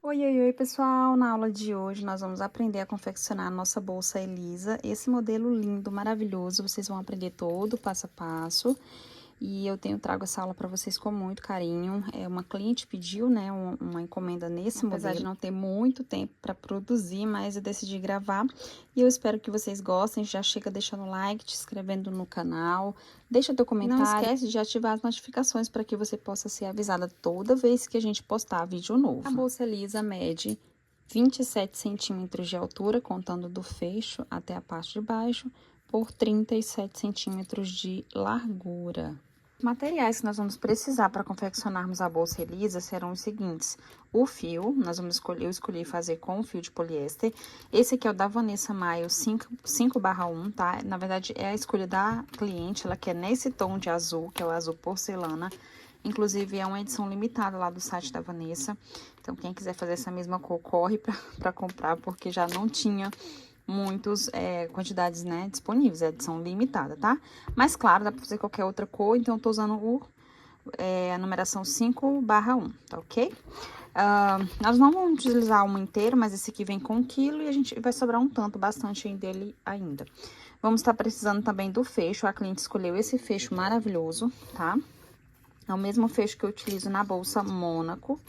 Oi, oi, oi, pessoal! Na aula de hoje nós vamos aprender a confeccionar a nossa bolsa Elisa. Esse modelo lindo, maravilhoso, vocês vão aprender todo passo a passo. E eu trago essa aula para vocês com muito carinho. Uma cliente pediu, né, uma encomenda nesse modelo. Apesar de não ter muito tempo para produzir, mas eu decidi gravar. E eu espero que vocês gostem. Já chega deixando o like, te inscrevendo no canal. Deixa teu comentário. Não esquece de ativar as notificações para que você possa ser avisada toda vez que a gente postar vídeo novo. A bolsa Elisa mede 27 centímetros de altura, contando do fecho até a parte de baixo, por 37 centímetros de largura. Os materiais que nós vamos precisar para confeccionarmos a bolsa Elisa serão os seguintes: o fio, eu escolhi fazer com o fio de poliéster. Esse aqui é o da Vanessa Maio 5/1, tá? Na verdade, é a escolha da cliente, ela quer nesse tom de azul, que é o azul porcelana. Inclusive, é uma edição limitada lá do site da Vanessa. Então, quem quiser fazer essa mesma cor, corre para comprar, porque já não tinha muitas quantidades, né, disponíveis, é edição limitada, tá? Mas, claro, dá pra fazer qualquer outra cor, então eu tô usando a numeração 5/1, tá ok? Nós não vamos utilizar uma inteira, mas esse aqui vem com 1 quilo e a gente vai sobrar bastante dele ainda. Vamos estar precisando também do fecho, a cliente escolheu esse fecho maravilhoso, tá? É o mesmo fecho que eu utilizo na bolsa Mônaco,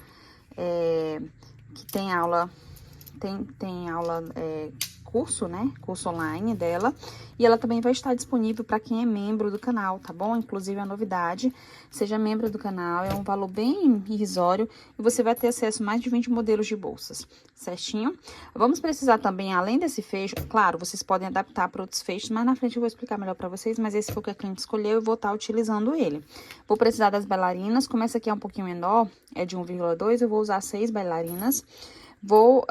que tem aula, curso, né? Curso online dela. E ela também vai estar disponível para quem é membro do canal, tá bom? Inclusive, a novidade, seja membro do canal, é um valor bem irrisório e você vai ter acesso a mais de 20 modelos de bolsas, certinho? Vamos precisar também, além desse fecho, claro, vocês podem adaptar para outros fechos, mas na frente eu vou explicar melhor para vocês, mas esse foi o que a cliente escolheu e eu vou estar utilizando ele. Vou precisar das bailarinas, como essa aqui é um pouquinho menor, é de 1,2, eu vou usar 6 bailarinas. Vou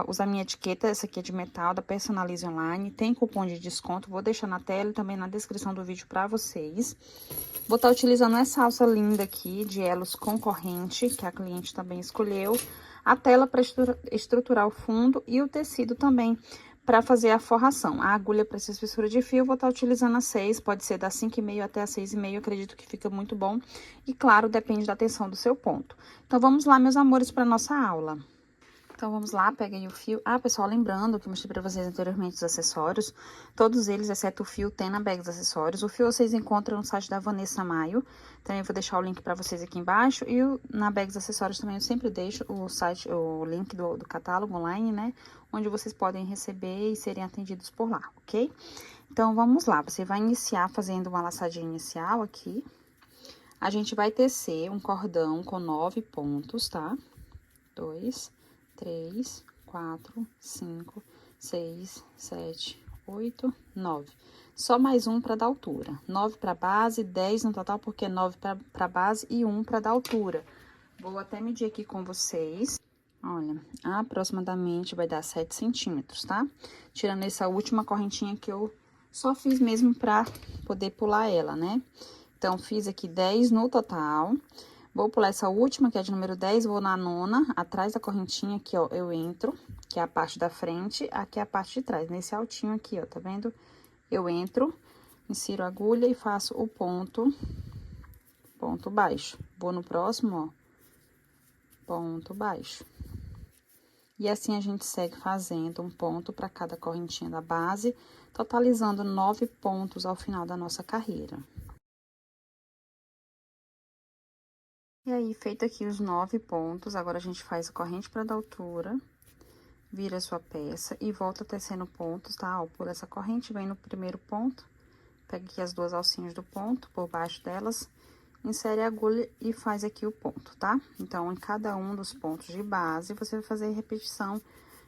usar minha etiqueta, essa aqui é de metal, da Personalize Online, tem cupom de desconto, vou deixar na tela e também na descrição do vídeo para vocês. Vou estar utilizando essa alça linda aqui, de elos com corrente, que a cliente também escolheu. A tela para estruturar o fundo e o tecido também para fazer a forração. A agulha para essa espessura de fio, vou estar utilizando a 6, pode ser da 5,5 até a 6,5, acredito que fica muito bom. E claro, depende da tensão do seu ponto. Então, vamos lá, meus amores, para nossa aula. Então, vamos lá, pega aí o fio. Pessoal, lembrando que eu mostrei pra vocês anteriormente os acessórios. Todos eles, exceto o fio, tem na bag dos acessórios. O fio vocês encontram no site da Vanessa Maio. Também vou deixar o link pra vocês aqui embaixo. E na bag dos acessórios também eu sempre deixo o link do catálogo online, né? Onde vocês podem receber e serem atendidos por lá, ok? Então, vamos lá. Você vai iniciar fazendo uma laçadinha inicial aqui. A gente vai tecer um cordão com 9 pontos, tá? 2, 3, 4, 5, 6, 7, 8, 9. Só mais um para dar altura. 9 para base, 10 no total, porque 9 para base e 1 para dar altura. Vou até medir aqui com vocês. Olha, aproximadamente vai dar 7 centímetros, tá? Tirando essa última correntinha que eu só fiz mesmo para poder pular ela, né? Então, fiz aqui 10 no total. Vou pular essa última, que é de número 10, vou na nona, atrás da correntinha aqui, ó, eu entro, que é a parte da frente, aqui é a parte de trás, nesse altinho aqui, ó, tá vendo? Eu entro, insiro a agulha e faço o ponto baixo. Vou no próximo, ó, ponto baixo. E assim a gente segue fazendo um ponto para cada correntinha da base, totalizando 9 pontos ao final da nossa carreira. E aí, feito aqui os 9 pontos, agora a gente faz a corrente para dar altura, vira a sua peça e volta tecendo pontos, tá? Ó, por essa corrente, vem no primeiro ponto, pega aqui as duas alcinhas do ponto, por baixo delas, insere a agulha e faz aqui o ponto, tá? Então, em cada um dos pontos de base, você vai fazer repetição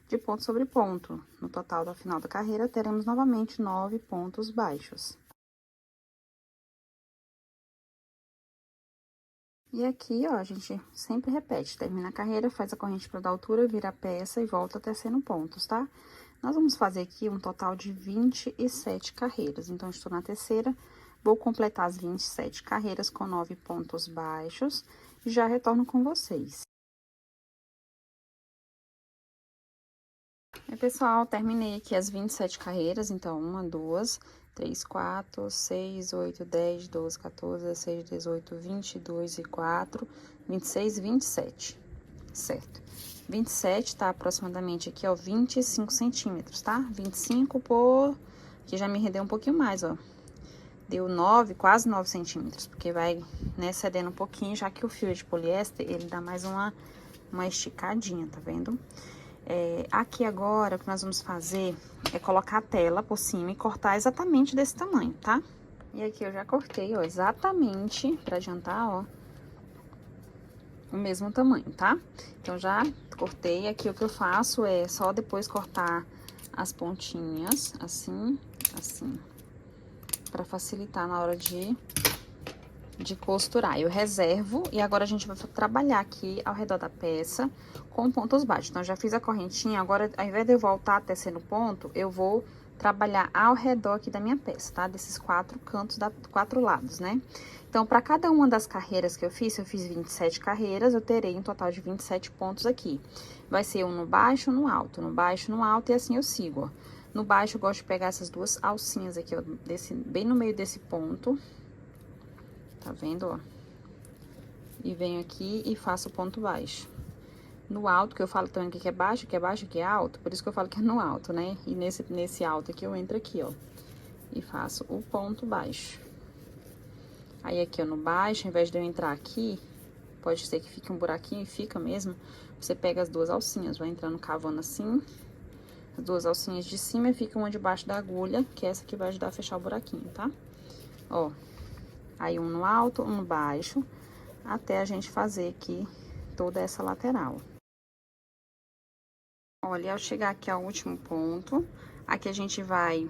de ponto sobre ponto. No total, do final da carreira, teremos novamente 9 pontos baixos. E aqui, ó, a gente sempre repete, termina a carreira, faz a corrente para dar altura, vira a peça e volta tecendo pontos, tá? Nós vamos fazer aqui um total de 27 carreiras, então, estou na terceira, vou completar as 27 carreiras com 9 pontos baixos e já retorno com vocês. E, pessoal, terminei aqui as 27 carreiras, então, 1, 2, 3, 4, 6, 8, 10, 12, 14, 16, 18, 22 e 4, 26 e 27. certo? 27 tá aproximadamente aqui, ó, 25 centímetros, tá? 25 por... Aqui já me rendeu um pouquinho mais, ó. Deu 9, quase 9 centímetros, porque vai, né, cedendo um pouquinho, já que o fio é de poliéster, ele dá mais uma esticadinha, tá vendo? Aqui agora, o que nós vamos fazer é colocar a tela por cima e cortar exatamente desse tamanho, tá? E aqui eu já cortei, ó, exatamente, pra adiantar, ó, o mesmo tamanho, tá? Então, já cortei. Aqui o que eu faço é só depois cortar as pontinhas, assim, assim, pra facilitar na hora de costurar. Eu reservo e agora a gente vai trabalhar aqui ao redor da peça com pontos baixos. Então, já fiz a correntinha, agora ao invés de eu voltar até ser no ponto, eu vou trabalhar ao redor aqui da minha peça, tá? Desses 4 cantos, 4 lados, né? Então, para cada uma das carreiras que eu fiz 27 carreiras, eu terei um total de 27 pontos aqui. Vai ser um no baixo, no alto, no baixo, no alto e assim eu sigo, ó. No baixo, eu gosto de pegar essas duas alcinhas aqui, ó, bem no meio desse ponto. Tá vendo, ó? E venho aqui e faço o ponto baixo. No alto, que eu falo também que é baixo, que é baixo, que é alto, por isso que eu falo que é no alto, né? E nesse alto aqui, eu entro aqui, ó, e faço o ponto baixo. Aí, aqui, ó, no baixo, ao invés de eu entrar aqui, pode ser que fique um buraquinho, e fica mesmo, você pega as duas alcinhas, vai entrando cavando assim, as duas alcinhas de cima e fica uma debaixo da agulha, que é essa que vai ajudar a fechar o buraquinho, tá? Ó, aí um no alto, um no baixo, até a gente fazer aqui toda essa lateral. Olha, ao chegar aqui ao último ponto, aqui a gente vai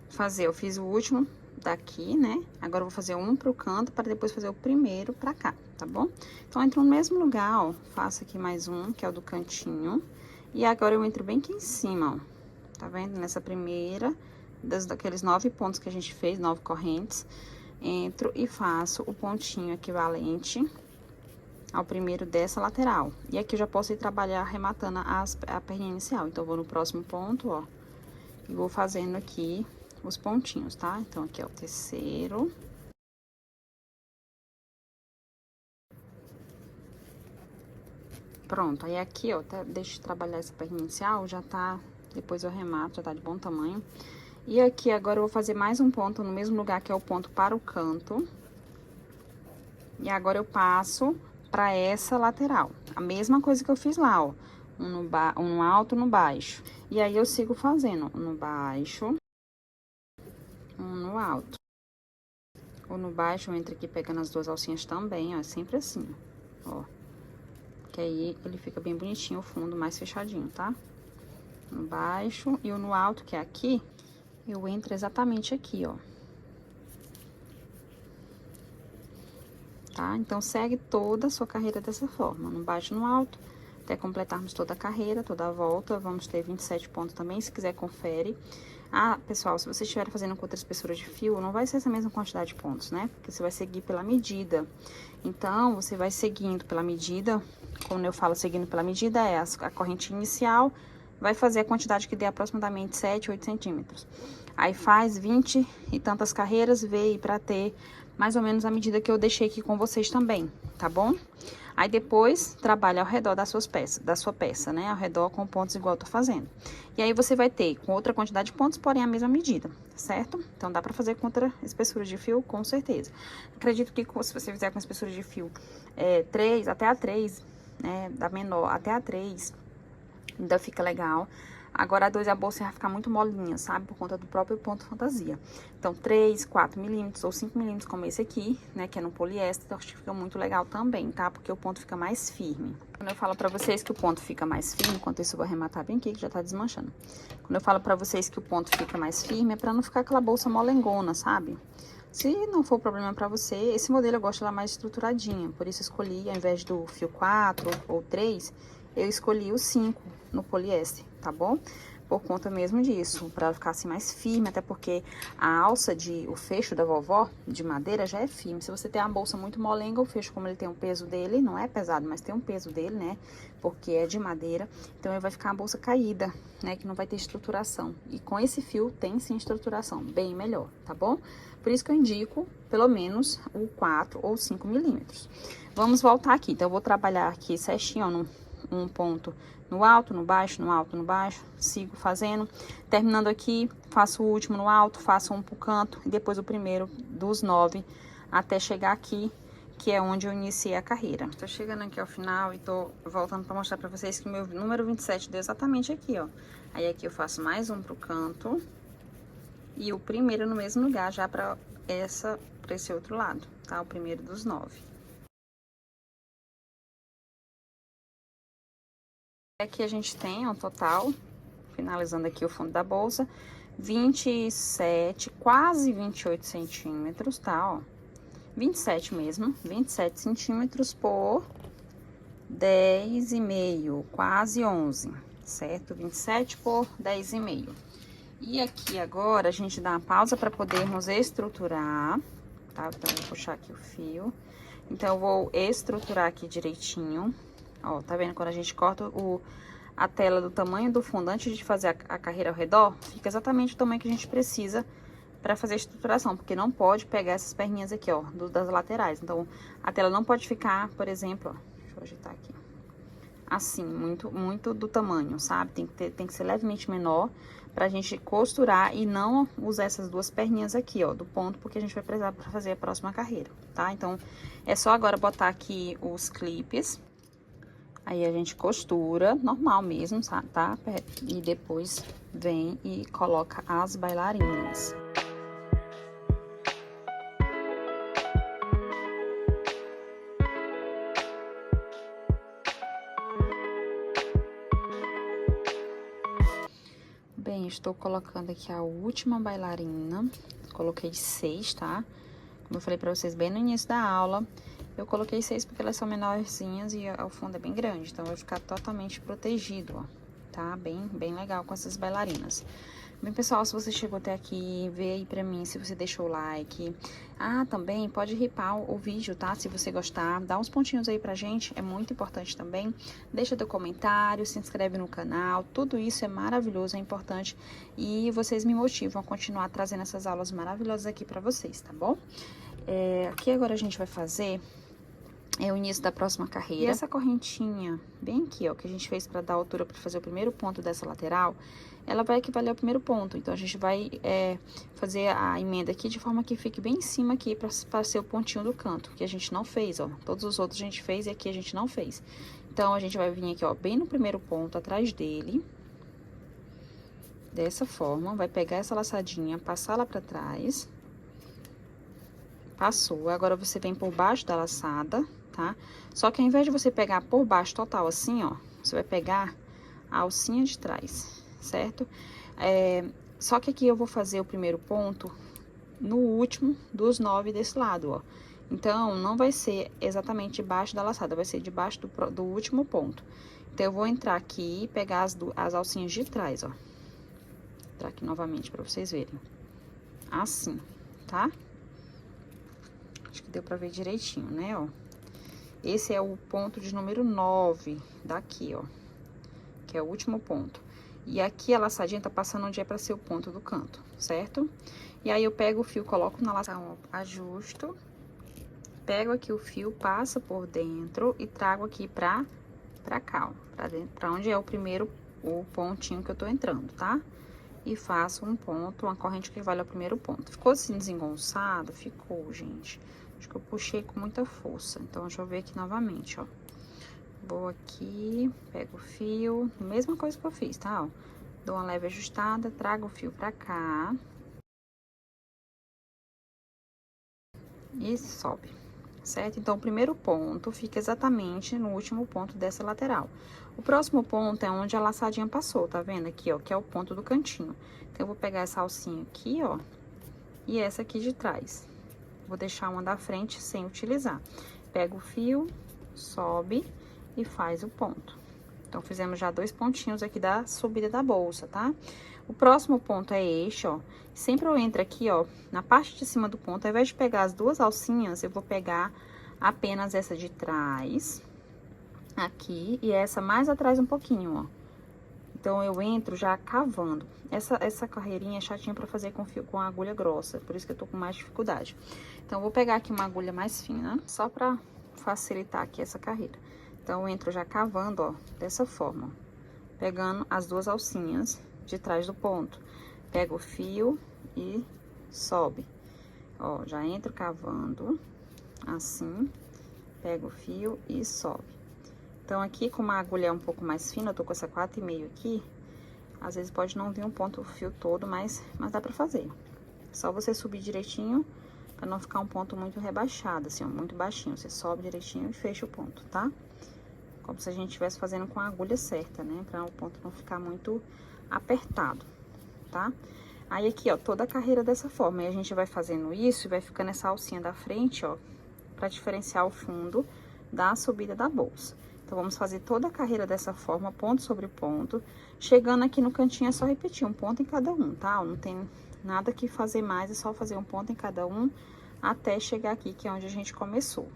fazer, eu fiz o último daqui, né? Agora eu vou fazer um pro canto para depois fazer o primeiro pra cá, tá bom? Então, eu entro no mesmo lugar, ó, faço aqui mais um, que é o do cantinho. E agora eu entro bem aqui em cima, ó, tá vendo? Nessa primeira, daqueles 9 pontos que a gente fez, 9 correntes. Entro e faço o pontinho equivalente ao primeiro dessa lateral. E aqui eu já posso ir trabalhar arrematando a perninha inicial. Então, eu vou no próximo ponto, ó, e vou fazendo aqui os pontinhos, tá? Então, aqui é o terceiro. Pronto, aí aqui, ó, deixa eu trabalhar essa perninha inicial, já tá, depois eu arremato, já tá de bom tamanho. E aqui, agora, eu vou fazer mais um ponto no mesmo lugar, que é o ponto para o canto. E agora, eu passo pra essa lateral. A mesma coisa que eu fiz lá, ó. Um no alto, no baixo. E aí, eu sigo fazendo um no baixo, um no alto. Ou no baixo, eu entro aqui pegando as duas alcinhas também, ó. Sempre assim, ó. Que aí, ele fica bem bonitinho, o fundo mais fechadinho, tá? No baixo e o no alto, que é aqui, eu entro exatamente aqui, ó. Tá? Então, segue toda a sua carreira dessa forma, no baixo e no alto, até completarmos toda a carreira, toda a volta. Vamos ter 27 pontos também, se quiser, confere. Ah, pessoal, se você estiver fazendo com outra espessura de fio, não vai ser essa mesma quantidade de pontos, né? Porque você vai seguir pela medida. Então, você vai seguindo pela medida, quando eu falo seguindo pela medida, é a corrente inicial, vai fazer a quantidade que dê aproximadamente 7, 8 centímetros. Aí, faz 20 e tantas carreiras, vê pra ter mais ou menos a medida que eu deixei aqui com vocês também, tá bom? Aí, depois, trabalha ao redor da sua peça, né? Ao redor com pontos igual eu tô fazendo. E aí, você vai ter com outra quantidade de pontos, porém a mesma medida, certo? Então, dá pra fazer com outra espessura de fio, com certeza. Acredito que se você fizer com espessura de fio 3, até a 3, né? Da menor até a 3, ainda fica legal. Agora, a 2 a bolsa vai ficar muito molinha, sabe? Por conta do próprio ponto fantasia. Então, 3, 4 milímetros ou 5 milímetros como esse aqui, né? Que é no poliéster, então, acho que fica muito legal também, tá? Porque o ponto fica mais firme. Quando eu falo pra vocês que o ponto fica mais firme, enquanto isso eu vou arrematar bem aqui, que já tá desmanchando. Quando eu falo pra vocês que o ponto fica mais firme, é pra não ficar aquela bolsa molengona, sabe? Se não for problema pra você, esse modelo eu gosto dela mais estruturadinha. Por isso, eu escolhi, ao invés do fio 4 ou 3, eu escolhi o 5 no poliéster, tá bom? Por conta mesmo disso, pra ela ficar assim mais firme, até porque a alça o fecho da vovó, de madeira, já é firme. Se você tem uma bolsa muito molenga, o fecho, como ele tem um peso dele, não é pesado, mas tem um peso dele, né? Porque é de madeira, então ele vai ficar uma bolsa caída, né? Que não vai ter estruturação. E com esse fio, tem sim estruturação, bem melhor, tá bom? Por isso que eu indico, pelo menos, o 4 ou 5 milímetros. Vamos voltar aqui, então eu vou trabalhar aqui certinho, ó, um ponto no alto, no baixo, no alto, no baixo, sigo fazendo. Terminando aqui, faço o último no alto, faço um pro canto e depois o primeiro dos 9 até chegar aqui, que é onde eu iniciei a carreira. Tô chegando aqui ao final e tô voltando pra mostrar pra vocês que o meu número 27 deu exatamente aqui, ó. Aí aqui eu faço mais um pro canto e o primeiro no mesmo lugar, já pra esse outro lado, tá? O primeiro dos 9. Aqui a gente tem um total, finalizando aqui o fundo da bolsa, 27, quase 28 centímetros, tá? Ó, 27 mesmo, 27 centímetros por 10,5, quase 11, certo? 27 por 10,5. E aqui agora a gente dá uma pausa para podermos estruturar, tá? Então, vou puxar aqui o fio. Então, eu vou estruturar aqui direitinho. Ó, tá vendo? Quando a gente corta a tela do tamanho do fundo antes de fazer a carreira ao redor, fica exatamente o tamanho que a gente precisa para fazer a estruturação, porque não pode pegar essas perninhas aqui, ó, das laterais. Então, a tela não pode ficar, por exemplo, ó, deixa eu ajeitar aqui, assim, muito do tamanho, sabe? Tem que ser levemente menor pra gente costurar e não usar essas duas perninhas aqui, ó, do ponto, porque a gente vai precisar para fazer a próxima carreira, tá? Então, é só agora botar aqui os clipes. Aí a gente costura, normal mesmo, tá? E depois vem e coloca as bailarinas. Bem, estou colocando aqui a última bailarina. Coloquei 6, tá? Como eu falei pra vocês bem no início da aula, eu coloquei 6 porque elas são menorzinhas e o fundo é bem grande. Então, vai ficar totalmente protegido, ó. Tá? Bem legal com essas bailarinas. Bem, pessoal, se você chegou até aqui, vê aí pra mim se você deixou o like. Ah, também pode ripar o vídeo, tá? Se você gostar, dá uns pontinhos aí pra gente, é muito importante também. Deixa teu comentário, se inscreve no canal, tudo isso é maravilhoso, é importante. E vocês me motivam a continuar trazendo essas aulas maravilhosas aqui pra vocês, tá bom? Aqui agora a gente vai fazer o início da próxima carreira. E essa correntinha, bem aqui, ó, que a gente fez pra dar altura pra fazer o primeiro ponto dessa lateral, ela vai equivaler ao primeiro ponto. Então, a gente vai fazer a emenda aqui de forma que fique bem em cima aqui pra ser o pontinho do canto, que a gente não fez, ó. Todos os outros a gente fez e aqui a gente não fez. Então, a gente vai vir aqui, ó, bem no primeiro ponto, atrás dele. Dessa forma, vai pegar essa laçadinha, passar lá pra trás. Passou. Agora, você vem por baixo da laçada, tá? Só que ao invés de você pegar por baixo total assim, ó, você vai pegar a alcinha de trás, certo? Só que aqui eu vou fazer o primeiro ponto no último dos 9 desse lado, ó. Então, não vai ser exatamente debaixo da laçada, vai ser debaixo do último ponto. Então, eu vou entrar aqui e pegar as alcinhas de trás, ó. Entrar aqui novamente pra vocês verem. Assim, tá? Acho que deu pra ver direitinho, né, ó. Esse é o ponto de número 9 daqui, ó. Que é o último ponto. E aqui a laçadinha tá passando onde é pra ser o ponto do canto, certo? E aí eu pego o fio, coloco na laçada, ajusto. Pego aqui o fio, passo por dentro e trago aqui pra cá, ó. Pra onde é o pontinho que eu tô entrando, tá? E faço um ponto, uma corrente que vale ao primeiro ponto. Ficou assim desengonçado? Ficou, gente. Acho que eu puxei com muita força. Então, deixa eu ver aqui novamente, ó. Vou aqui, pego o fio, mesma coisa que eu fiz, tá? Ó, dou uma leve ajustada, trago o fio pra cá. E sobe, certo? Então, o primeiro ponto fica exatamente no último ponto dessa lateral. O próximo ponto é onde a laçadinha passou, tá vendo? Aqui, ó, que é o ponto do cantinho. Então, eu vou pegar essa alcinha aqui, ó, e essa aqui de trás. Vou deixar uma da frente sem utilizar. Pega o fio, sobe e faz o ponto. Então, fizemos já 2 pontinhos aqui da subida da bolsa, tá? O próximo ponto é este, ó. Sempre eu entro aqui, ó, na parte de cima do ponto, ao invés de pegar as duas alcinhas, eu vou pegar apenas essa de trás, aqui, e essa mais atrás um pouquinho, ó. Então, eu entro já cavando. Essa carreirinha é chatinha pra fazer com a agulha grossa, por isso que eu tô com mais dificuldade. Então, eu vou pegar aqui uma agulha mais fina, só pra facilitar aqui essa carreira. Então, eu entro já cavando, ó, dessa forma, ó, pegando as duas alcinhas de trás do ponto. Pego o fio e sobe. Ó, já entro cavando, assim, pego o fio e sobe. Então, aqui, como a agulha é um pouco mais fina, eu tô com essa 4,5 aqui, às vezes pode não vir um ponto, o fio todo, mas dá pra fazer. Só você subir direitinho, pra não ficar um ponto muito rebaixado, assim, ó, muito baixinho. Você sobe direitinho e fecha o ponto, tá? Como se a gente estivesse fazendo com a agulha certa, né? Pra o ponto não ficar muito apertado, tá? Aí, aqui, ó, toda a carreira dessa forma. E a gente vai fazendo isso e vai ficando essa alcinha da frente, ó, pra diferenciar o fundo da subida da bolsa. Então, vamos fazer toda a carreira dessa forma, ponto sobre ponto. Chegando aqui no cantinho, é só repetir um ponto em cada um, tá? Não tem nada que fazer mais, é só fazer um ponto em cada um até chegar aqui, que é onde a gente começou.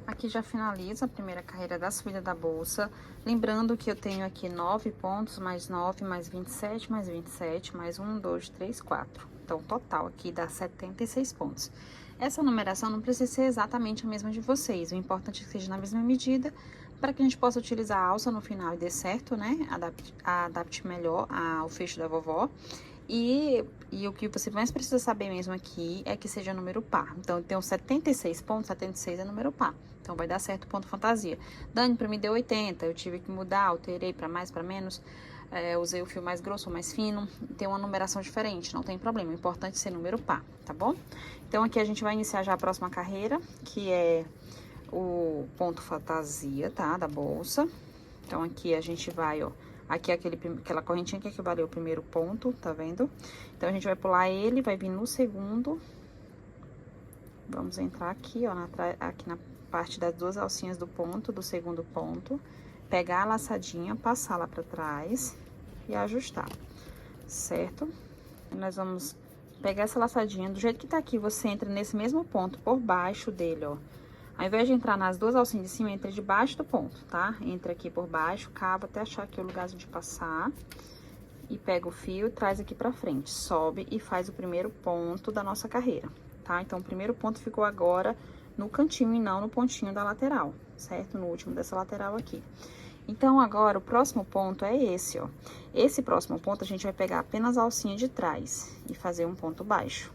Aqui já finaliza a primeira carreira da subida da bolsa. Lembrando que eu tenho aqui 9 pontos, mais 9, mais 27, mais 27, mais 1, 2, 3, 4. Então, total aqui dá 76 pontos. Essa numeração não precisa ser exatamente a mesma de vocês. O importante é que seja na mesma medida, para que a gente possa utilizar a alça no final e dê certo, né? Adapte melhor ao fecho da vovó. E o que você mais precisa saber mesmo aqui é que seja número par. Então, eu tenho 76 pontos, 76 é número par. Então, vai dar certo o ponto fantasia. Dani, pra mim deu 80, eu tive que mudar, alterei pra mais, pra menos. Usei o fio mais grosso ou mais fino. Tem uma numeração diferente, não tem problema. O importante é ser número par, tá bom? Então, aqui a gente vai iniciar já a próxima carreira, que é o ponto fantasia, tá? Da bolsa. Então, aqui a gente vai, ó. Aqui é aquela correntinha que equivaleu ao primeiro ponto, tá vendo? Então, a gente vai pular ele, vai vir no segundo. Vamos entrar aqui, ó, aqui na parte das duas alcinhas do ponto, do segundo ponto. Pegar a laçadinha, passar lá pra trás e ajustar, certo? Nós vamos pegar essa laçadinha, do jeito que tá aqui, você entra nesse mesmo ponto, por baixo dele, ó. Ao invés de entrar nas duas alcinhas de cima, entra debaixo do ponto, tá? Entra aqui por baixo, cava até achar aqui o lugarzinho de passar. E pega o fio, traz aqui pra frente, sobe e faz o primeiro ponto da nossa carreira, tá? Então, o primeiro ponto ficou agora no cantinho e não no pontinho da lateral, certo? No último dessa lateral aqui. Então, agora, o próximo ponto é esse, ó. Esse próximo ponto, a gente vai pegar apenas a alcinha de trás e fazer um ponto baixo.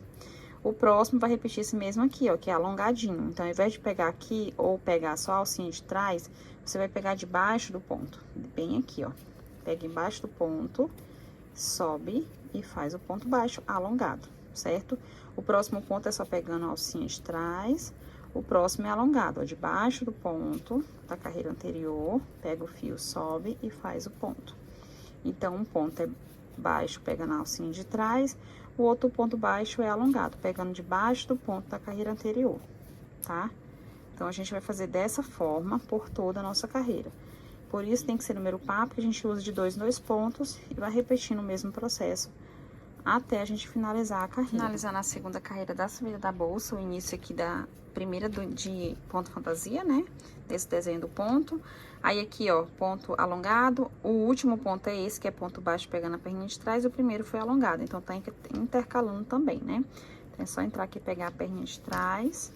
O próximo vai repetir esse mesmo aqui, ó, que é alongadinho. Então, ao invés de pegar aqui ou pegar só a alcinha de trás, você vai pegar debaixo do ponto, bem aqui, ó. Pega embaixo do ponto, sobe e faz o ponto baixo alongado, certo? O próximo ponto é só pegando a alcinha de trás. O próximo é alongado, ó, debaixo do ponto da carreira anterior, pega o fio, sobe e faz o ponto. Então, um ponto é baixo, pegando a alcinha de trás, o outro ponto baixo é alongado, pegando debaixo do ponto da carreira anterior, tá? Então, a gente vai fazer dessa forma por toda a nossa carreira. Por isso, tem que ser número par, porque a gente usa de 2 em 2 pontos e vai repetindo o mesmo processo até a gente finalizar a carreira. Finalizar na segunda carreira da subida da bolsa, o início aqui da primeira de ponto fantasia, né? Desse desenho do ponto. Aí aqui, ó, ponto alongado. O último ponto é esse, que é ponto baixo pegando a perninha de trás. O primeiro foi alongado, então tá intercalando também, né? Então, é só entrar aqui, pegar a perninha de trás,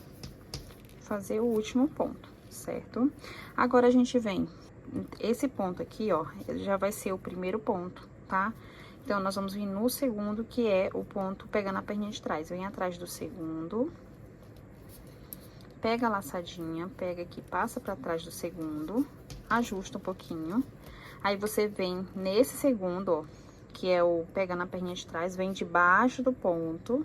fazer o último ponto, certo? Agora, a gente vem... Esse ponto aqui, ó, ele já vai ser o primeiro ponto, tá? Então, nós vamos vir no segundo, que é o ponto pegando a perninha de trás. Vem atrás do segundo, pega a laçadinha, pega aqui, passa pra trás do segundo, ajusta um pouquinho. Aí, você vem nesse segundo, ó, que é o pegando a perninha de trás, vem debaixo do ponto,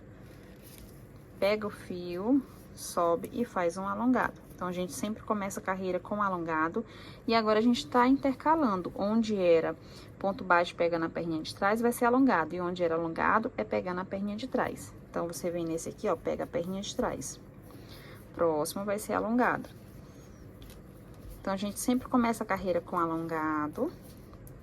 pega o fio, sobe e faz um alongado. Então, a gente sempre começa a carreira com alongado. E agora, a gente tá intercalando. Onde era ponto baixo pegando a perninha de trás, vai ser alongado. E onde era alongado, é pegando a perninha de trás. Então, você vem nesse aqui, ó, pega a perninha de trás. Próximo vai ser alongado. Então, a gente sempre começa a carreira com alongado.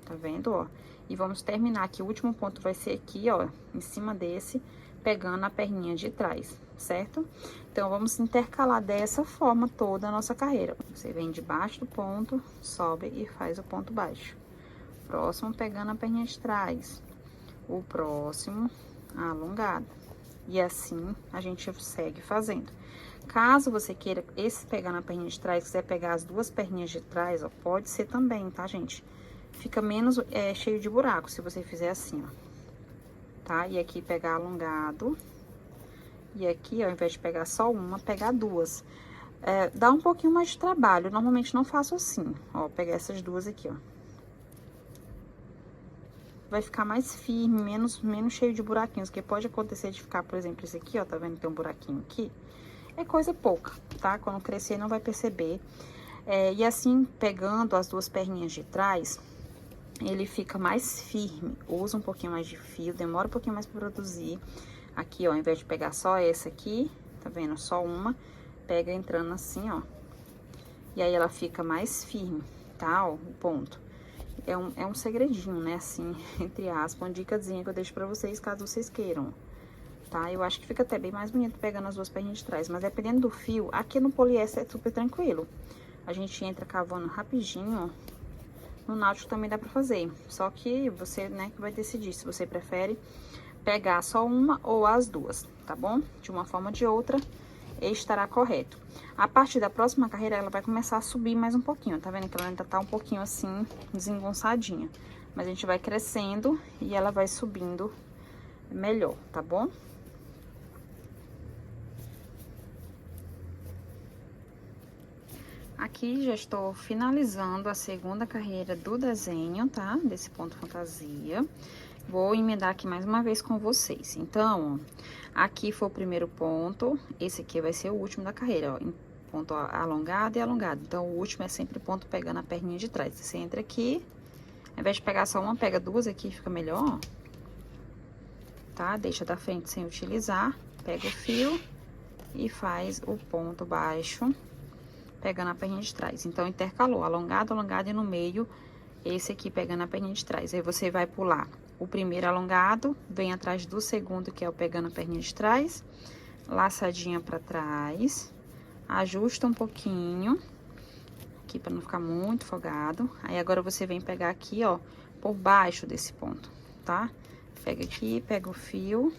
Tá vendo, ó? E vamos terminar aqui. O último ponto vai ser aqui, ó, em cima desse, pegando a perninha de trás, certo? Então, vamos intercalar dessa forma toda a nossa carreira. Você vem debaixo do ponto, sobe e faz o ponto baixo. Próximo, pegando a perninha de trás. O próximo, alongado. E assim a gente segue fazendo. Caso você queira esse pegar na perninha de trás, quiser pegar as duas perninhas de trás, ó, pode ser também, tá, gente? Fica menos cheio de buraco se você fizer assim, ó. Tá? E aqui pegar alongado. E aqui, ó, ao invés de pegar só uma, pegar duas. Dá um pouquinho mais de trabalho. Normalmente não faço assim, ó, pegar essas duas aqui, ó. Vai ficar mais firme, menos cheio de buraquinhos, que pode acontecer de ficar, por exemplo, esse aqui, ó, tá vendo? Tem um buraquinho aqui. É coisa pouca, tá? Quando crescer não vai perceber. E assim, pegando as duas perninhas de trás, ele fica mais firme. Usa um pouquinho mais de fio, demora um pouquinho mais pra produzir. Aqui, ó, ao invés de pegar só essa aqui, tá vendo? Só uma, pega entrando assim, ó. E aí ela fica mais firme, tá? Ó, o ponto. É um segredinho, né? Assim, entre aspas, uma dicasinha que eu deixo pra vocês, caso vocês queiram. Tá? Eu acho que fica até bem mais bonito pegando as duas perninhas de trás. Mas dependendo do fio, aqui no poliéster é super tranquilo. A gente entra cavando rapidinho, ó. No náutico também dá pra fazer. Só que você, né, que vai decidir se você prefere pegar só uma ou as duas, tá bom? De uma forma ou de outra, estará correto. A partir da próxima carreira, ela vai começar a subir mais um pouquinho. Tá vendo que ela ainda tá um pouquinho assim, desengonçadinha. Mas a gente vai crescendo e ela vai subindo melhor, tá bom? Aqui já estou finalizando a segunda carreira do desenho, tá? Desse ponto fantasia. Vou emendar aqui mais uma vez com vocês. Então, ó, aqui foi o primeiro ponto, esse aqui vai ser o último da carreira, ó, em ponto alongado e alongado. Então, o último é sempre ponto pegando a perninha de trás. Você entra aqui, ao invés de pegar só uma, pega duas aqui, fica melhor, ó. Tá? Deixa da frente sem utilizar, pega o fio e faz o ponto baixo, pegando a perninha de trás. Então, intercalou, alongado, alongado e no meio, esse aqui pegando a perninha de trás. Aí, você vai pular o primeiro alongado, vem atrás do segundo, que é o pegando a perninha de trás, laçadinha pra trás, ajusta um pouquinho, aqui pra não ficar muito folgado. Aí, agora você vem pegar aqui, ó, por baixo desse ponto, tá? Pega aqui, pega o fio,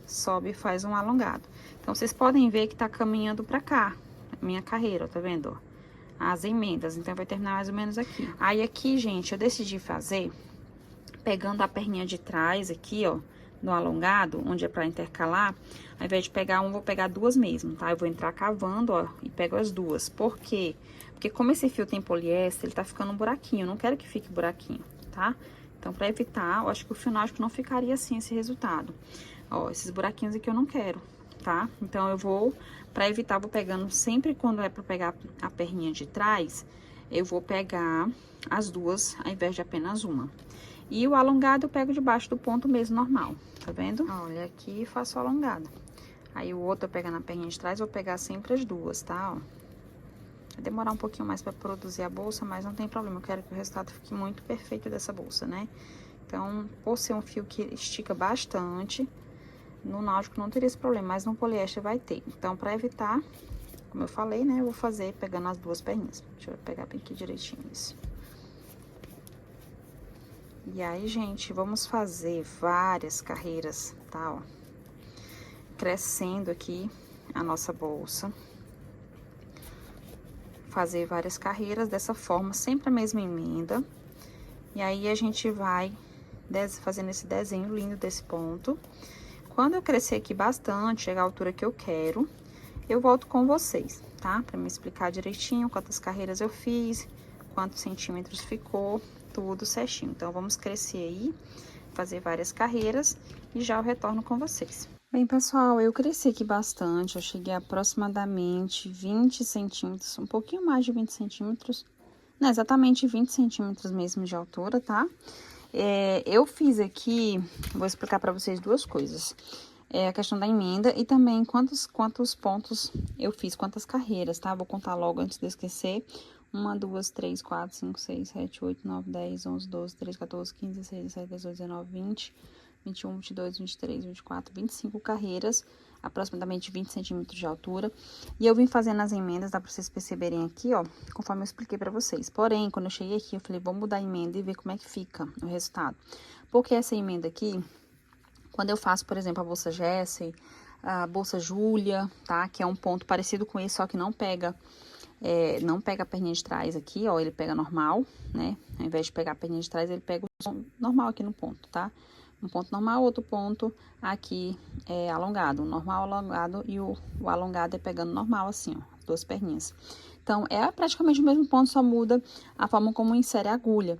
sobe e faz um alongado. Então, vocês podem ver que tá caminhando pra cá, minha carreira, ó, tá vendo, ó? As emendas, então vai terminar mais ou menos aqui. Aí, aqui, gente, eu decidi fazer pegando a perninha de trás aqui, ó, no alongado, onde é pra intercalar, ao invés de pegar um, vou pegar duas mesmo, tá? Eu vou entrar cavando, ó, e pego as duas. Por quê? Porque como esse fio tem poliéster, ele tá ficando um buraquinho, eu não quero que fique buraquinho, tá? Então, pra evitar, eu acho que o fio náutico não ficaria assim, esse resultado. Ó, esses buraquinhos aqui eu não quero, tá? Então, eu vou, pra evitar, vou pegando sempre quando é pra pegar a perninha de trás, eu vou pegar as duas, ao invés de apenas uma. E o alongado eu pego debaixo do ponto mesmo, normal, tá vendo? Olha, aqui faço o alongado. Aí, o outro eu pego na perninha de trás, vou pegar sempre as duas, tá? Ó. Vai demorar um pouquinho mais pra produzir a bolsa, mas não tem problema. Eu quero que o resultado fique muito perfeito dessa bolsa, né? Então, por ser um fio que estica bastante, no náutico não teria esse problema, mas no poliéster vai ter. Então, pra evitar, como eu falei, né? Eu vou fazer pegando as duas perninhas. Deixa eu pegar bem aqui direitinho isso. E aí, gente, vamos fazer várias carreiras, tá, ó, crescendo aqui a nossa bolsa. Fazer várias carreiras dessa forma, sempre a mesma emenda. E aí, a gente vai fazendo esse desenho lindo desse ponto. Quando eu crescer aqui bastante, chegar à altura que eu quero, eu volto com vocês, tá? Pra me explicar direitinho quantas carreiras eu fiz, quantos centímetros ficou, tudo certinho. Então, vamos crescer aí, fazer várias carreiras e já eu retorno com vocês. Bem, pessoal, eu cresci aqui bastante, eu cheguei a aproximadamente 20 centímetros, um pouquinho mais de 20 centímetros, não, exatamente 20 centímetros mesmo de altura, tá? Eu fiz aqui, vou explicar pra vocês duas coisas. A questão da emenda e também quantos pontos eu fiz, quantas carreiras, tá? Vou contar logo antes de eu esquecer. 1, 2, 3, 4, 5, 6, 7, 8, 9, 10, 11, 12, 13, 14, 15, 16, 17, 18, 19, 20, 21, 22, 23, 24, 25 carreiras, aproximadamente 20 centímetros de altura. E eu vim fazendo as emendas, dá pra vocês perceberem aqui, ó, conforme eu expliquei pra vocês. Porém, quando eu cheguei aqui, eu falei, vamos mudar a emenda e ver como é que fica o resultado. Porque essa emenda aqui, Quando eu faço, por exemplo, a bolsa Jessie, a bolsa Júlia, tá? Que é um ponto parecido com esse, só que não pega a perninha de trás aqui, ó, ele pega normal, né? Ao invés de pegar a perninha de trás, ele pega o normal aqui no ponto, tá? Um ponto normal, outro ponto aqui é alongado, o normal alongado e o alongado é pegando normal assim, ó, duas perninhas. Então, é praticamente o mesmo ponto, só muda a forma como insere a agulha.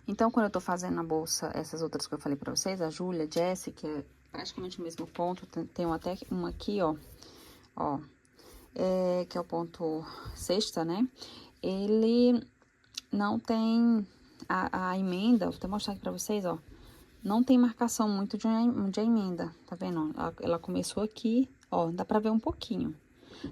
Então, quando eu tô fazendo a bolsa, essas outras que eu falei pra vocês, a Júlia, a Jessie, que é praticamente o mesmo ponto, tem até uma aqui, ó, que é o ponto sexta, né? Ele não tem a emenda, vou até mostrar aqui pra vocês, ó. Não tem marcação muito de emenda, tá vendo? Ela começou aqui, ó, dá pra ver um pouquinho.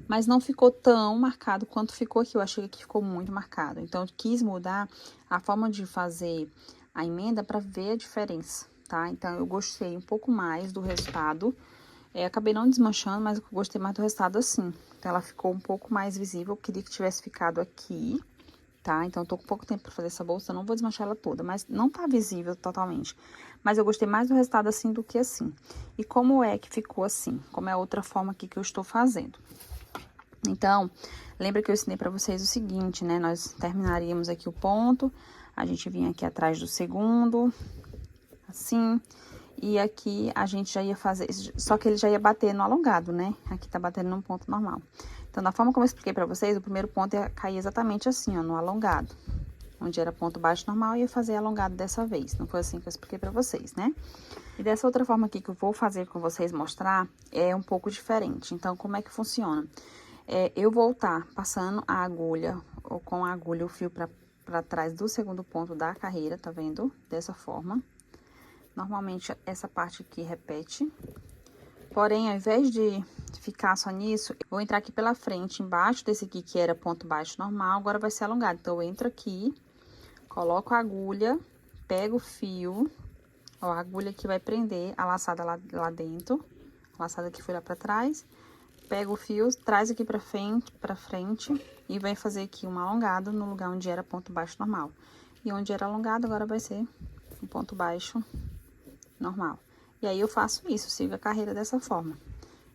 Mas não ficou tão marcado quanto ficou aqui, eu achei que ficou muito marcado. Então, eu quis mudar a forma de fazer a emenda pra ver a diferença, tá? Então, eu gostei um pouco mais do resultado. Acabei não desmanchando, mas eu gostei mais do resultado assim. Então, ela ficou um pouco mais visível, eu queria que tivesse ficado aqui, tá? Então, eu tô com pouco tempo pra fazer essa bolsa, eu não vou desmanchar ela toda, mas não tá visível totalmente. Mas eu gostei mais do resultado assim do que assim. E como é que ficou assim? Como é a outra forma aqui que eu estou fazendo. Então, lembra que eu ensinei pra vocês o seguinte, né? Nós terminaríamos aqui o ponto, a gente vinha aqui atrás do segundo, assim, e aqui a gente já ia fazer, só que ele já ia bater no alongado, né? Aqui tá batendo num ponto normal. Então, da forma como eu expliquei pra vocês, o primeiro ponto ia cair exatamente assim, ó, no alongado. Onde era ponto baixo normal, ia fazer alongado dessa vez. Não foi assim que eu expliquei pra vocês, né? E dessa outra forma aqui que eu vou fazer com vocês mostrar, é um pouco diferente. Então, como é que funciona? Eu vou estar passando a agulha, ou com a agulha, o fio pra trás do segundo ponto da carreira, tá vendo? Dessa forma. Normalmente, essa parte aqui repete. Porém, ao invés de ficar só nisso, eu vou entrar aqui pela frente, embaixo desse aqui, que era ponto baixo normal, agora vai ser alongado. Então, eu entro aqui, coloco a agulha, pego o fio, ó, a agulha aqui vai prender a laçada lá dentro, a laçada que foi lá pra trás. Pego o fio, traz aqui pra frente e vai fazer aqui um alongado no lugar onde era ponto baixo normal. E onde era alongado, agora vai ser um ponto baixo normal. E aí, eu faço isso, sigo a carreira dessa forma.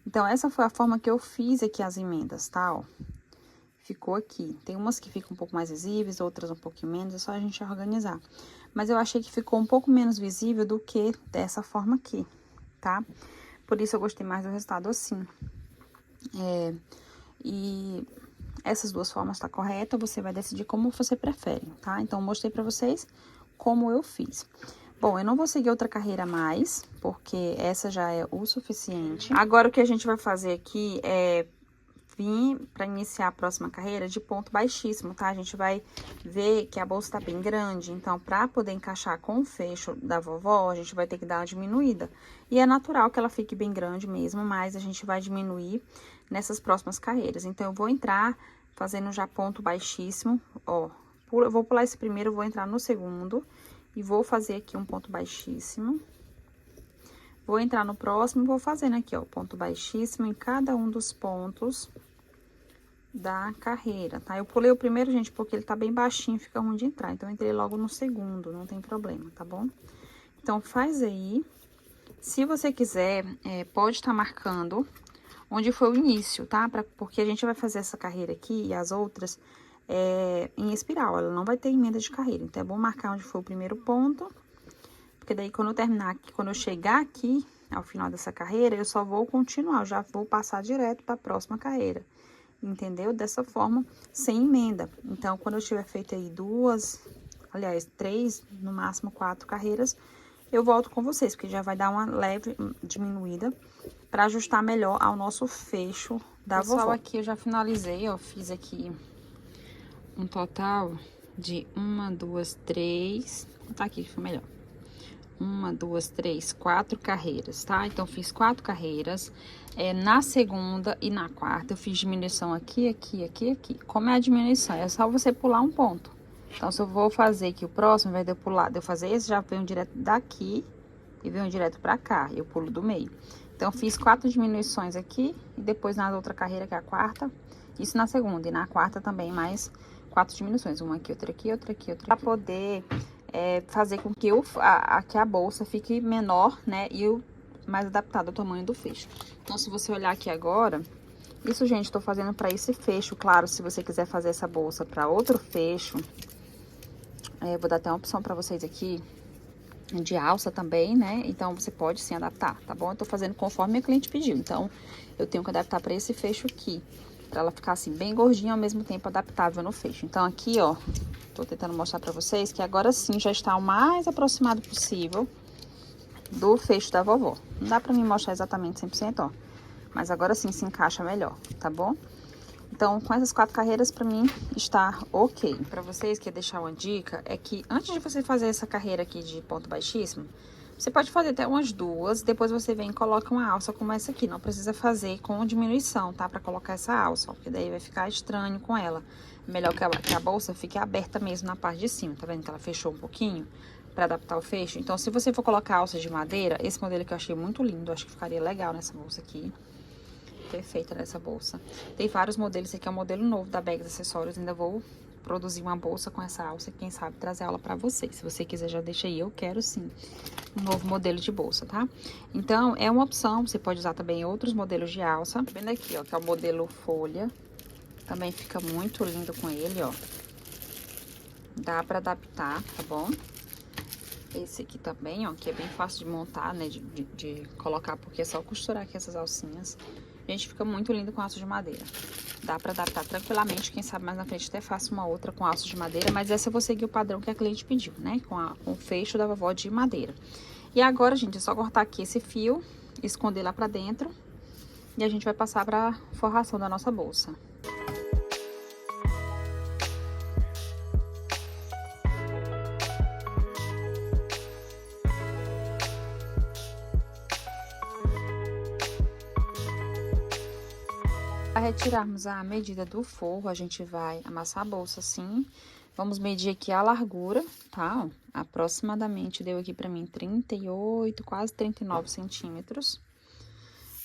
Então, essa foi a forma que eu fiz aqui as emendas, tá? Ó, ficou aqui. Tem umas que ficam um pouco mais visíveis, outras um pouquinho menos, é só a gente organizar. Mas eu achei que ficou um pouco menos visível do que dessa forma aqui, tá? Por isso, eu gostei mais do resultado assim. E essas duas formas tá correta, você vai decidir como você prefere, tá? Então, eu mostrei pra vocês como eu fiz. Bom, eu não vou seguir outra carreira a mais, porque essa já é o suficiente. Agora, o que a gente vai fazer aqui é vir para iniciar a próxima carreira de ponto baixíssimo, tá? A gente vai ver que a bolsa tá bem grande, então, para poder encaixar com o fecho da vovó, a gente vai ter que dar uma diminuída. E é natural que ela fique bem grande mesmo, mas a gente vai diminuir nessas próximas carreiras. Então, eu vou entrar fazendo já ponto baixíssimo, ó. Eu vou pular esse primeiro, vou entrar no segundo e vou fazer aqui um ponto baixíssimo. Vou entrar no próximo e vou fazendo aqui, ó, ponto baixíssimo em cada um dos pontos da carreira, tá? Eu pulei o primeiro, gente, porque ele tá bem baixinho, fica ruim de entrar. Então, eu entrei logo no segundo, não tem problema, tá bom? Então, faz aí. Se você quiser, pode estar marcando onde foi o início, tá? Porque a gente vai fazer essa carreira aqui e as outras em espiral, ela não vai ter emenda de carreira. Então, é bom marcar onde foi o primeiro ponto, porque daí, quando eu terminar aqui, quando eu chegar aqui, ao final dessa carreira, eu só vou continuar, eu já vou passar direto para a próxima carreira, entendeu? Dessa forma, sem emenda. Então, quando eu tiver feito aí três, no máximo 4 carreiras, eu volto com vocês, porque já vai dar uma leve diminuída para ajustar melhor ao nosso fecho da vovó. Pessoal, aqui eu já finalizei, ó, fiz aqui um total de 1, 2, 3, tá aqui, foi melhor. 1, 2, 3, 4 carreiras, tá? Então, fiz 4 carreiras. Na segunda e na quarta, eu fiz diminuição aqui, aqui, aqui, aqui. Como é a diminuição? É só você pular um ponto. Então, se eu vou fazer aqui o próximo, ao invés de eu pular, de eu fazer esse, já venho direto daqui e venho direto pra cá. Eu pulo do meio. Então, eu fiz 4 diminuições aqui e depois na outra carreira, que é a quarta. Isso na segunda. E na quarta também mais 4 diminuições. Uma aqui, outra aqui, outra aqui, outra aqui. Pra poder fazer com que que a bolsa fique menor, né? E mais adaptada ao tamanho do fecho. Então, se você olhar aqui agora, isso, gente, tô fazendo pra esse fecho. Claro, se você quiser fazer essa bolsa pra outro fecho, vou dar até uma opção pra vocês aqui, de alça também, né? Então, você pode sim adaptar, tá bom? Eu tô fazendo conforme a cliente pediu. Então, eu tenho que adaptar pra esse fecho aqui, pra ela ficar assim, bem gordinha, ao mesmo tempo adaptável no fecho. Então, aqui, ó, tô tentando mostrar pra vocês que agora sim já está o mais aproximado possível do fecho da vovó. Não dá pra mim mostrar exatamente 100%, ó. Mas agora sim se encaixa melhor, tá bom? Então, com essas 4 carreiras, pra mim, está ok. Pra vocês, quer deixar uma dica, é que antes de você fazer essa carreira aqui de ponto baixíssimo, você pode fazer até umas 2, depois você vem e coloca uma alça como essa aqui. Não precisa fazer com diminuição, tá? Pra colocar essa alça, ó, porque daí vai ficar estranho com ela. Melhor que a bolsa fique aberta mesmo na parte de cima, tá vendo que ela fechou um pouquinho? Pra adaptar o fecho. Então, se você for colocar alça de madeira, esse modelo que eu achei muito lindo, acho que ficaria legal nessa bolsa aqui. Perfeita nessa bolsa. Tem vários modelos, esse aqui é o modelo novo da Bags Acessórios. Ainda vou produzir uma bolsa com essa alça, quem sabe trazer ela pra vocês. Se você quiser, já deixa aí, eu quero sim um novo modelo de bolsa, tá? Então, é uma opção, você pode usar também outros modelos de alça. Tá vendo aqui, ó, que é o modelo folha. Também fica muito lindo com ele, ó. Dá pra adaptar, tá bom? Esse aqui também, ó, que é bem fácil de montar, né, de colocar, porque é só costurar aqui essas alcinhas. Gente, fica muito lindo com aço de madeira. Dá pra adaptar tranquilamente, quem sabe mais na frente até faço uma outra com aço de madeira, mas essa eu vou seguir o padrão que a cliente pediu, né, com o fecho da vovó de madeira. E agora, gente, é só cortar aqui esse fio, esconder lá pra dentro, e a gente vai passar pra forração da nossa bolsa. Para retirarmos a medida do forro, a gente vai amassar a bolsa assim. Vamos medir aqui a largura, tá? Ó, aproximadamente deu aqui pra mim 38, quase 39 centímetros.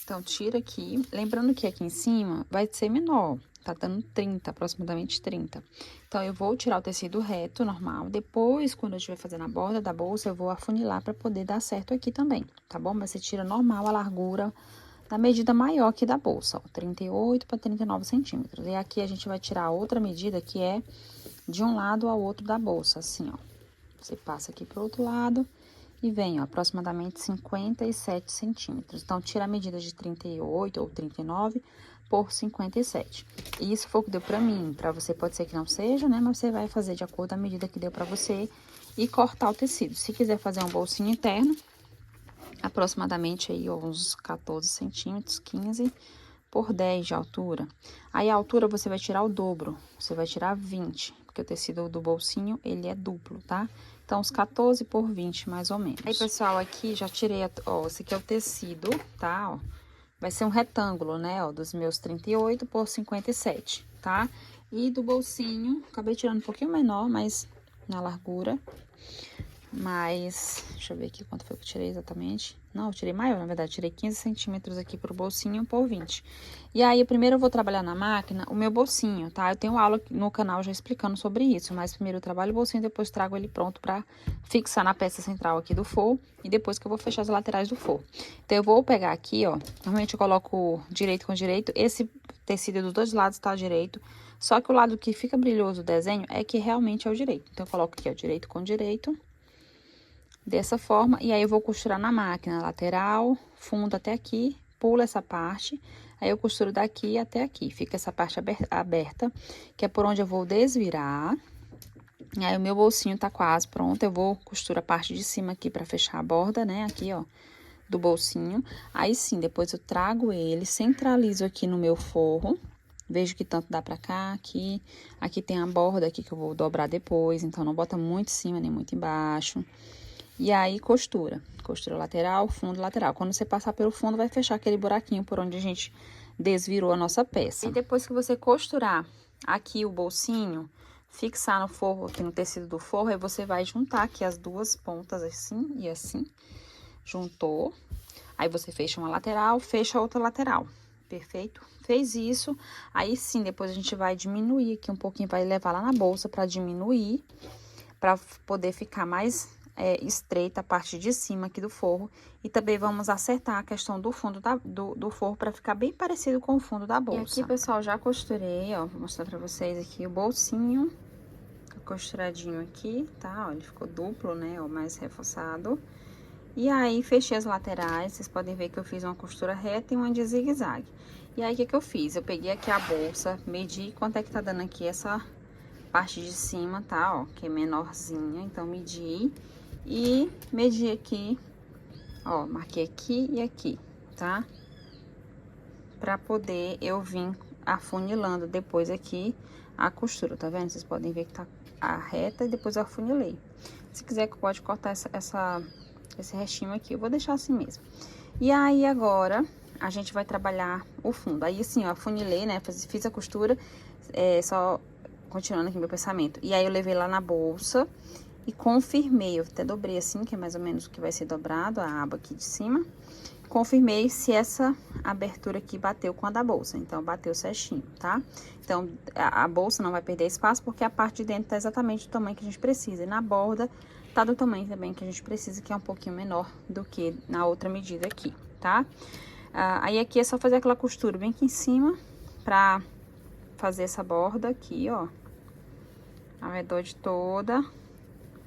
Então, tira aqui. Lembrando que aqui em cima vai ser menor, tá dando 30, aproximadamente 30. Então, eu vou tirar o tecido reto, normal. Depois, quando eu estiver fazendo a borda da bolsa, eu vou afunilar pra poder dar certo aqui também, tá bom? Mas você tira normal a largura da medida maior aqui da bolsa, ó, 38 para 39 centímetros. E aqui a gente vai tirar a outra medida, que é de um lado ao outro da bolsa, assim, ó. Você passa aqui pro outro lado e vem, ó, aproximadamente 57 centímetros. Então, tira a medida de 38 ou 39 por 57. E isso foi o que deu pra mim. Pra você pode ser que não seja, né? Mas você vai fazer de acordo com a medida que deu pra você e cortar o tecido. Se quiser fazer um bolsinho interno, aproximadamente aí uns 14 centímetros, 15 por 10 de altura. Aí a altura você vai tirar o dobro, você vai tirar 20, porque o tecido do bolsinho, ele é duplo, tá? Então, uns 14 por 20, mais ou menos. Aí, pessoal, aqui já tirei, ó, esse aqui é o tecido, tá? Ó, vai ser um retângulo, né, ó, dos meus 38 por 57, tá? E do bolsinho, acabei tirando um pouquinho menor, mas na largura. Mas, deixa eu ver aqui quanto foi que eu tirei exatamente. Não, eu tirei maior, na verdade, tirei 15 centímetros aqui pro bolsinho por 20. E aí, primeiro eu vou trabalhar na máquina o meu bolsinho, tá? Eu tenho aula no canal já explicando sobre isso, mas primeiro eu trabalho o bolsinho, depois trago ele pronto pra fixar na peça central aqui do forro, e depois que eu vou fechar as laterais do forro. Então, eu vou pegar aqui, ó, normalmente eu coloco direito com direito, esse tecido dos dois lados tá direito, só que o lado que fica brilhoso o desenho é que realmente é o direito. Então, eu coloco aqui, ó, direito com direito, dessa forma, e aí eu vou costurar na máquina, lateral, fundo até aqui, pulo essa parte, aí eu costuro daqui até aqui, fica essa parte aberta, que é por onde eu vou desvirar. E aí o meu bolsinho tá quase pronto, eu vou costurar a parte de cima aqui pra fechar a borda, né, aqui, ó, do bolsinho. Aí sim, depois eu trago ele, centralizo aqui no meu forro, vejo que tanto dá pra cá, aqui tem a borda aqui que eu vou dobrar depois, então não bota muito em cima nem muito embaixo. E aí, costura lateral, fundo, lateral. Quando você passar pelo fundo, vai fechar aquele buraquinho por onde a gente desvirou a nossa peça. E depois que você costurar aqui o bolsinho, fixar no forro, aqui no tecido do forro, aí você vai juntar aqui as duas pontas assim e assim. Juntou. Aí você fecha uma lateral, fecha a outra lateral. Perfeito? Fez isso, aí sim, depois a gente vai diminuir aqui um pouquinho, vai levar lá na bolsa pra diminuir. para poder ficar mais estreita a parte de cima aqui do forro. E também vamos acertar a questão do fundo do forro para ficar bem parecido com o fundo da bolsa. E aqui, pessoal, já costurei, ó, vou mostrar para vocês aqui o bolsinho. Costuradinho aqui, tá? Ó, ele ficou duplo, né? Ó, mais reforçado. E aí, fechei as laterais. Vocês podem ver que eu fiz uma costura reta e uma de zigue-zague. E aí, o que eu fiz? Eu peguei aqui a bolsa, medi quanto é que tá dando aqui essa parte de cima, tá? Ó, que é menorzinha. Então, medi e medi aqui, ó, marquei aqui e aqui, tá? Pra poder eu vir afunilando depois aqui a costura, tá vendo? Vocês podem ver que tá a reta e depois eu afunilei. Se quiser, pode cortar esse restinho aqui. Eu vou deixar assim mesmo. E aí, agora, a gente vai trabalhar o fundo. Aí, assim, eu afunilei, né? Fiz a costura, só continuando aqui meu pensamento. E aí, eu levei lá na bolsa e confirmei. Eu até dobrei assim, que é mais ou menos o que vai ser dobrado, a aba aqui de cima. Confirmei se essa abertura aqui bateu com a da bolsa. Então, bateu certinho, tá? Então, a bolsa não vai perder espaço, porque a parte de dentro tá exatamente do tamanho que a gente precisa. E na borda, tá do tamanho também que a gente precisa, que é um pouquinho menor do que na outra medida aqui, tá? Aí, aqui é só fazer aquela costura bem aqui em cima, pra fazer essa borda aqui, ó. Ao redor de toda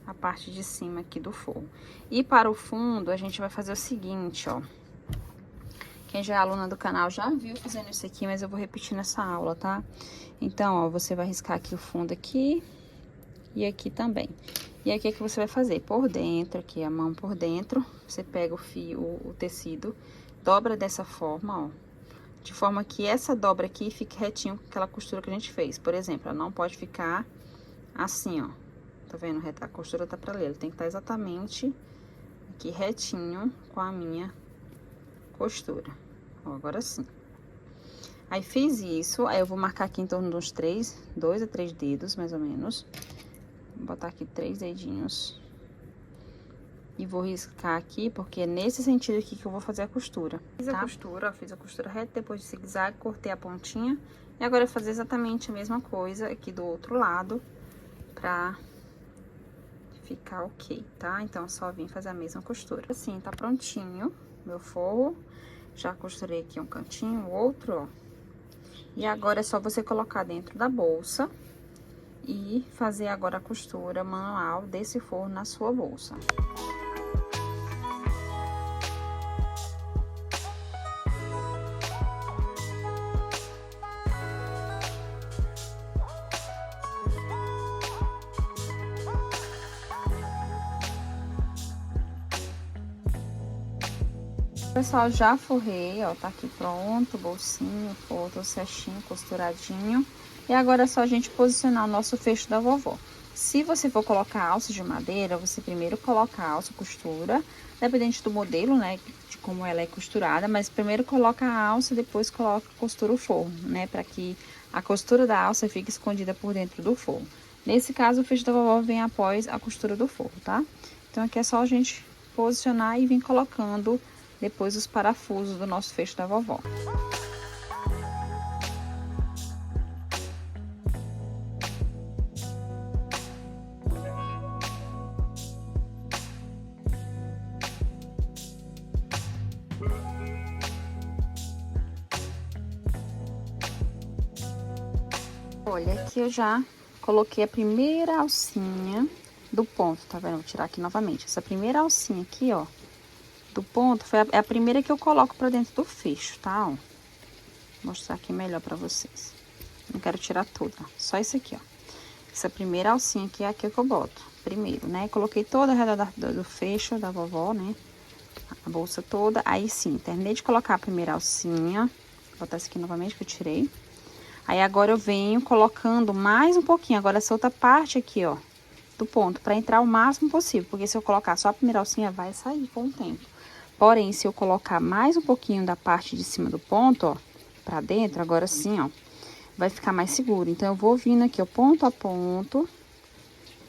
a parte de cima aqui do forro. E para o fundo, a gente vai fazer o seguinte, ó. Quem já é aluna do canal já viu fazendo isso aqui, mas eu vou repetir nessa aula, tá? Então, ó, você vai riscar aqui o fundo aqui e aqui também. E aí, o que é que você vai fazer? Por dentro, aqui a mão por dentro, você pega o fio, o tecido, dobra dessa forma, ó. De forma que essa dobra aqui fique retinho com aquela costura que a gente fez. Por exemplo, ela não pode ficar assim, ó. Tá vendo? A costura tá pra ler. Ela tem que estar exatamente aqui retinho com a minha costura. Ó, agora sim. Aí, fiz isso. Aí, eu vou marcar aqui em torno dos 2 a 3 dedos, mais ou menos. Vou botar aqui 3 dedinhos. E vou riscar aqui, porque é nesse sentido aqui que eu vou fazer a costura. Fiz a costura, ó, fiz a costura reta, depois de zigue-zague, cortei a pontinha. E agora, eu vou fazer exatamente a mesma coisa aqui do outro lado, pra ficar ok, tá? Então, só vim fazer a mesma costura. Assim, tá prontinho meu forro. Já costurei aqui um cantinho, o outro, ó. E agora é só você colocar dentro da bolsa e fazer agora a costura manual desse forro na sua bolsa. Pessoal, já forrei, ó, tá aqui pronto, bolsinho, forro todo certinho, costuradinho. E agora é só a gente posicionar o nosso fecho da vovó. Se você for colocar alça de madeira, você primeiro coloca a alça, costura, dependente do modelo, né, de como ela é costurada, mas primeiro coloca a alça, depois costura o forro, né, para que a costura da alça fique escondida por dentro do forro. Nesse caso, o fecho da vovó vem após a costura do forro, tá? Então, aqui é só a gente posicionar e vir colocando depois os parafusos do nosso fecho da vovó. Olha, aqui eu já coloquei a primeira alcinha do ponto, tá vendo? Vou tirar aqui novamente. Essa primeira alcinha aqui, ó, do ponto, é a primeira que eu coloco pra dentro do fecho, tá? Ó, vou mostrar aqui melhor pra vocês. Não quero tirar toda, só isso aqui, ó. Essa primeira alcinha aqui é a que eu boto primeiro, né? Coloquei toda ao redor do fecho da vovó, né? A bolsa toda. Aí sim, terminei de colocar a primeira alcinha. Vou botar essa aqui novamente que eu tirei. Aí agora eu venho colocando mais um pouquinho. Agora essa outra parte aqui, ó, do ponto, pra entrar o máximo possível. Porque se eu colocar só a primeira alcinha, vai sair com o tempo. Porém, se eu colocar mais um pouquinho da parte de cima do ponto, ó, pra dentro, agora sim, ó, vai ficar mais seguro. Então, eu vou vindo aqui, ó, ponto a ponto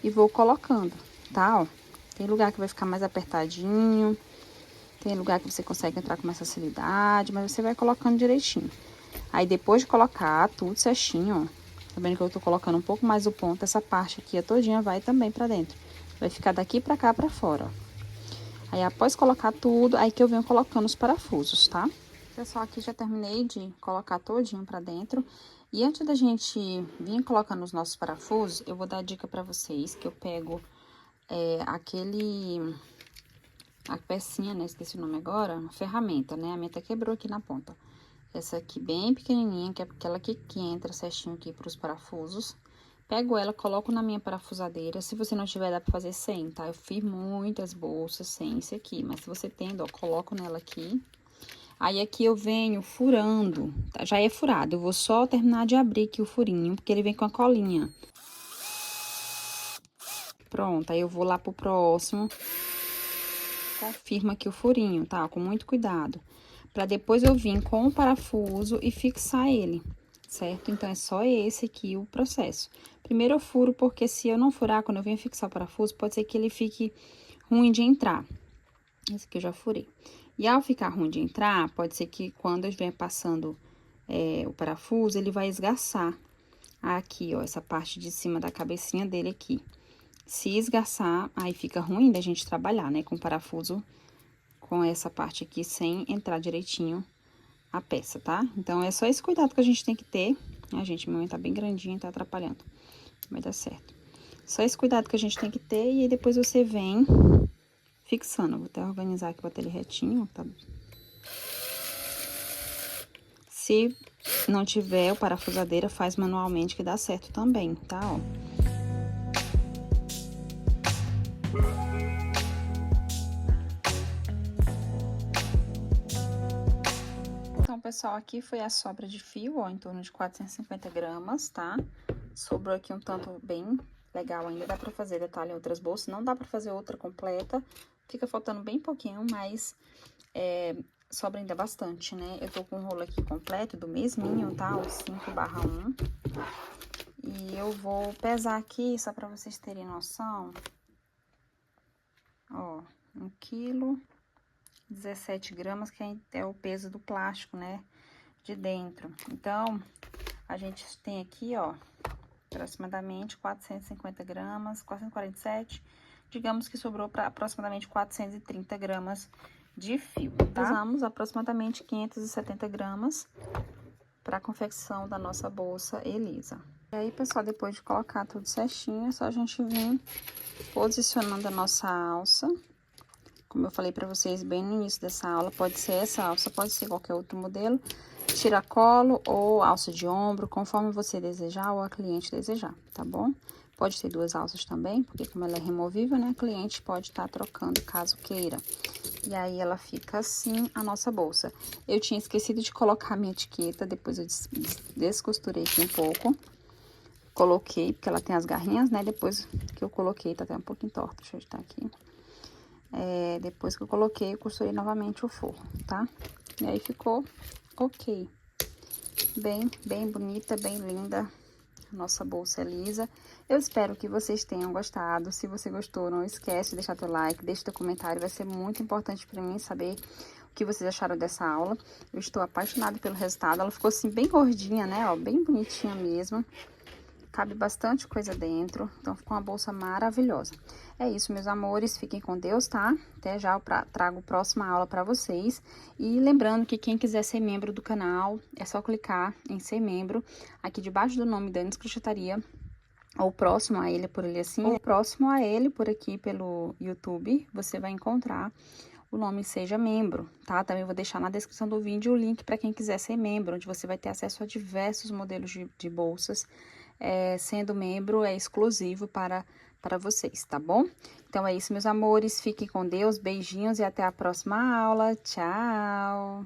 e vou colocando, tá, ó. Tem lugar que vai ficar mais apertadinho, tem lugar que você consegue entrar com mais facilidade, mas você vai colocando direitinho. Aí, depois de colocar tudo certinho, ó, Tá vendo que eu tô colocando um pouco mais o ponto, essa parte aqui, a todinha, vai também pra dentro. Vai ficar daqui pra cá, pra fora, ó. Aí, após colocar tudo, aí que eu venho colocando os parafusos, tá? Pessoal, aqui já terminei de colocar todinho pra dentro. E antes da gente vir colocando os nossos parafusos, eu vou dar a dica pra vocês, que eu pego a pecinha, né? Esqueci o nome agora, a ferramenta, né? A minha até quebrou aqui na ponta. Essa aqui bem pequenininha, que é aquela que entra certinho aqui pros parafusos. Pego ela, coloco na minha parafusadeira. Se você não tiver, dá pra fazer sem, tá? Eu fiz muitas bolsas sem esse aqui, mas se você tem, ó, coloco nela aqui. Aí, aqui eu venho furando, tá? Já é furado, eu vou só terminar de abrir aqui o furinho, porque ele vem com a colinha. Pronto, aí eu vou lá pro próximo. Confirma aqui o furinho, tá? Com muito cuidado. Pra depois eu vir com o parafuso e fixar ele, certo? Então, é só esse aqui o processo. Primeiro eu furo, porque se eu não furar, quando eu venho fixar o parafuso, pode ser que ele fique ruim de entrar. Esse aqui eu já furei. E ao ficar ruim de entrar, pode ser que quando eu venha passando o parafuso, ele vai esgarçar aqui, ó, essa parte de cima da cabecinha dele aqui. Se esgarçar, aí fica ruim da gente trabalhar, né, com o parafuso, com essa parte aqui, sem entrar direitinho a peça, tá? Então, é só esse cuidado que a gente tem que ter. A gente, minha mãe tá bem grandinha, tá atrapalhando. Vai dar certo. Só esse cuidado que a gente tem que ter, e aí depois você vem fixando. Vou até organizar aqui, botar ele retinho, tá? Se não tiver o parafusadeira, faz manualmente que dá certo também, tá? Ó. Então, pessoal, aqui foi a sobra de fio, ó, em torno de 450 gramas, tá? Sobrou aqui um tanto bem legal ainda, dá pra fazer detalhe em outras bolsas, não dá pra fazer outra completa, fica faltando bem pouquinho, mas sobra ainda bastante, né? Eu tô com um rolo aqui completo, do mesminho, tá? O 5/1. E eu vou pesar aqui, só pra vocês terem noção. Ó, 1 quilo, 17 gramas, que é o peso do plástico, né? De dentro. Então, a gente tem aqui, ó, aproximadamente 450 gramas, 447. Digamos que sobrou para aproximadamente 430 gramas de fio, tá? Usamos aproximadamente 570 gramas para a confecção da nossa bolsa Elisa. E aí, pessoal, depois de colocar tudo certinho, é só a gente vir posicionando a nossa alça. Como eu falei para vocês bem no início dessa aula, pode ser essa alça, pode ser qualquer outro modelo. Tiracolo ou alça de ombro, conforme você desejar ou a cliente desejar, tá bom? Pode ter duas alças também, porque como ela é removível, né, a cliente pode estar trocando caso queira. E aí, ela fica assim, a nossa bolsa. Eu tinha esquecido de colocar a minha etiqueta, depois eu descosturei aqui um pouco. Coloquei, porque ela tem as garrinhas, né, depois que eu coloquei, tá até um pouquinho torta, deixa eu ajeitar aqui. Depois que eu coloquei, eu costurei novamente o forro, tá? E aí, ficou ok. Bem bonita, bem linda. Nossa bolsa Elisa. Eu espero que vocês tenham gostado. Se você gostou, não esquece de deixar teu like, deixa teu comentário. Vai ser muito importante para mim saber o que vocês acharam dessa aula. Eu estou apaixonada pelo resultado. Ela ficou assim bem gordinha, né? Ó, bem bonitinha mesmo. Cabe bastante coisa dentro, então ficou uma bolsa maravilhosa. É isso, meus amores, fiquem com Deus, tá? Até já eu trago a próxima aula pra vocês. E lembrando que quem quiser ser membro do canal, é só clicar em ser membro, aqui debaixo do nome Dani's Crochetaria, ou próximo a ele, por ele assim, ou próximo a ele, por aqui pelo YouTube, você vai encontrar o nome Seja Membro, tá? Também vou deixar na descrição do vídeo o link para quem quiser ser membro, onde você vai ter acesso a diversos modelos de bolsas. Sendo membro, é exclusivo para vocês, tá bom? Então, é isso, meus amores. Fiquem com Deus, beijinhos e até a próxima aula. Tchau!